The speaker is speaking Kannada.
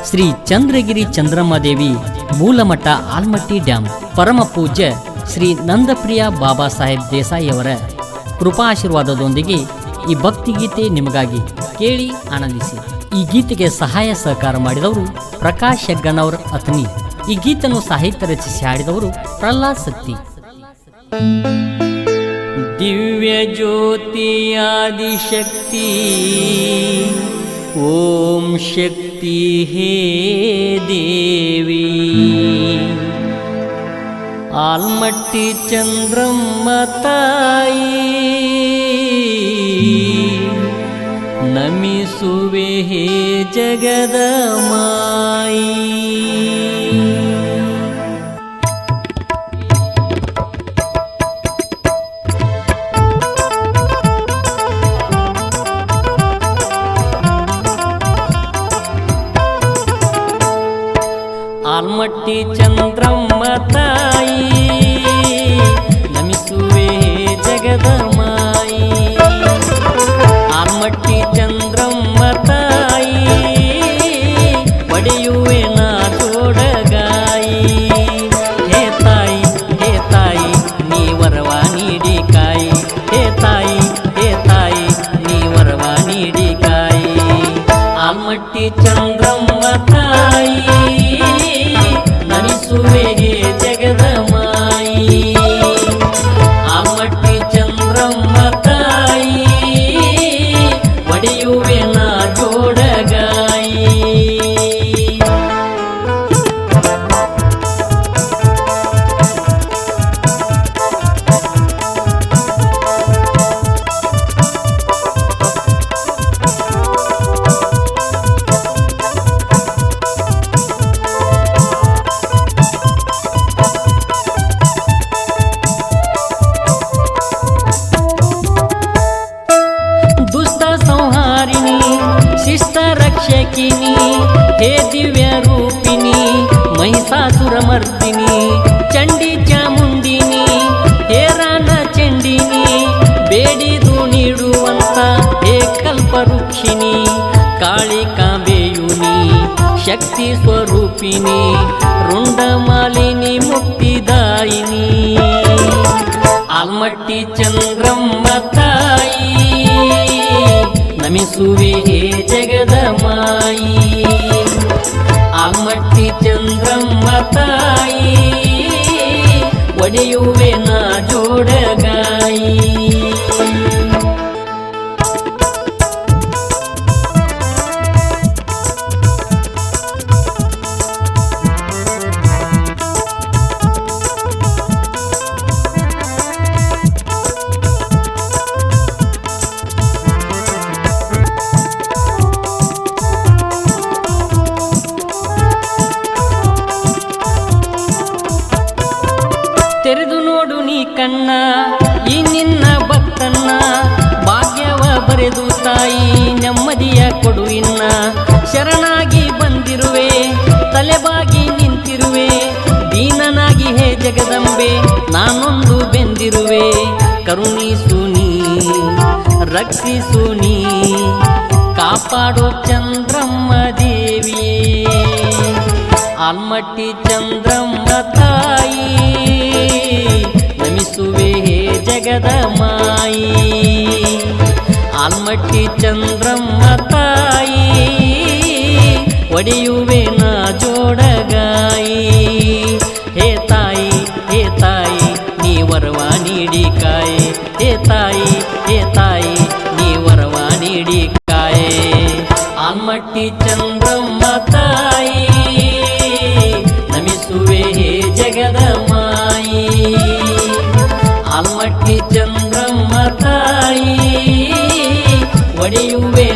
ಶ್ರೀ ಚಂದ್ರಗಿರಿ ಚಂದ್ರಮ್ಮದೇವಿ ಮೂಲಮಠ ಆಲ್ಮಟ್ಟಿ ಡ್ಯಾಂ ಪರಮ ಪೂಜ್ಯ ಶ್ರೀ ನಂದಪ್ರಿಯ ಬಾಬಾ ಸಾಹೇಬ್ ದೇಸಾಯಿ ಅವರ ಕೃಪಾಶೀರ್ವಾದದೊಂದಿಗೆ ಈ ಭಕ್ತಿಗೀತೆ ನಿಮಗಾಗಿ ಕೇಳಿ ಆನಂದಿಸಿ. ಈ ಗೀತೆಗೆ ಸಹಾಯ ಸಹಕಾರ ಮಾಡಿದವರು ಪ್ರಕಾಶ್ ಹೆಗ್ಗಣ್ಣವರ ಅತನಿ. ಈ ಗೀತನ್ನು ಸಾಹಿತ್ಯ ರಚಿಸಿ ಹಾಡಿದವರು ಪ್ರಹ್ಲಾದ್ ಸತ್ತಿ. ದಿವ್ಯ ಜ್ಯೋತಿ ಆದಿಶಕ್ತಿ ಓಂ ಶಕ್ತಿ ಹೇ ದೇವಿ, ಆಲ್ಮಟ್ಟಿ ಚಂದ್ರಮ್ಮ ತಾಯಿ ನಮಿಸುವೆ ಹೇ ಜಗದ ಮಾಯಿ. ಆಲ್ಮಟ್ಟಿ ಚಂದ್ರಮ್ಮ ತಾಯಿ ನಮಿಸುವೆ ಜಗದ ಮಾಯಿ, ಆಲ್ಮಟ್ಟಿ ಚಂದ್ರಮ್ಮ ತಾಯಿ ಒಡೆಯುವೆ ನಾ ಜೋಡಗಾಯಿ. ಹೇ ತಾಯಿ ನೀ ವರವ ನೀಡಿ ಕಾಯಿ, ಹೇ ತಾಯಿ ನೀ ವರವ ನೀಡಿ ಕಾಯಿ. ಆಲ್ಮಟ್ಟಿ ಚಂದ್ರಮ್ಮ ತಾಯಿ ನಮಿಸುವೆ ಜಗದ ಮಾಯಿ, ಆಲ್ಮಟ್ಟಿ ಚಂದ್ರಮ್ಮ ತಾಯಿ ಒಡೆಯುವೆ ನಾ ಜೋಡಗಾಯಿ. ಶಿಷ್ಟ ರಕ್ಷಕಿನಿ ಹೇ ದಿವ್ಯ ರೂಪಿಣಿ, ಮಹಿಷಾಸುರ ಮರ್ದಿನಿ ಚಂಡಿ ಚಾಮುಂಡಿನಿ ಹೇ ರಾನ ಚಂಡಿನಿ, ಬೇಡಿದು ನೀಡುವಂತ ಹೇ ಕಲ್ಪವೃಕ್ಷಿಣಿ, ಕಾಳಿಕಾಂಬೆಯುನಿ ಶಕ್ತಿ ಸ್ವರೂಪಿಣಿ, ರುಂಡಮಾಲಿನಿ ಮುಕ್ತಿದಾಯಿನಿ. ಆಲ್ಮಟ್ಟಿ ಚಂದ್ರಮ್ಮ ತಾಯಿ ನಮಿಸುವೆ ಜಗದ ಮಾಯಿ, ಆಲ್ಮಟ್ಟಿ ಚಂದ್ರಮ್ಮ ತಾಯಿ ಒಡೆಯುವೆ ನಾ ಜೋಡಗಾಯಿ. ತೆರೆದು ನೋಡು ನೀ ಕಣ್ಣ ಈ ನಿನ್ನ ಭಕ್ತನ್ನ, ಭಾಗ್ಯವ ಬರೆದು ತಾಯಿ ನೆಮ್ಮದಿಯ ಕೊಡು ಇನ್ನ. ಶರಣಾಗಿ ಬಂದಿರುವೆ ತಲೆಬಾಗಿ ನಿಂತಿರುವೆ, ದೀನನಾಗಿ ಹೇ ಜಗದಂಬೆ ನಾನೊಂದು ಬೆಂದಿರುವೆ. ಕರುಣಿಸು ನೀ ರಕ್ಷಿಸು ನೀ ಕಾಪಾಡೋ ಚಂದ್ರಮ್ಮ ದೇವಿಯೇ, ಆಲ್ಮಟ್ಟಿ ಚಂದ್ರಮ್ಮ ತಾಯಿ ನಮಿಸುವೆ ಜಗದ ಮಾಯಿ, ಆಲ್ಮಟ್ಟಿ ಚಂದ್ರಮ್ಮ ತಾಯಿ ಒಡೆಯುವೆ ನಾ ಜೋಡಗಾಯಿ. ಹೇ ತಾಯಿ ನೀ ವರವ ನೀಡಿ ಕಾಯಿ, ಹೇ ತಾಯಿ ನೀ ವರವ ನೀಡಿ ಕಾಯಿ. ಆಲ್ಮಟ್ಟಿ ಚಂದ್ರಮ್ಮ ತಾಯಿ ನಮಿಸುವೆ ಜಗದ ಮಾಯಿ, ಆಲ್ಮಟ್ಟಿ ಚಂದ್ರಮ್ಮ ತಾಯಿ ಒಡೆಯುವೆ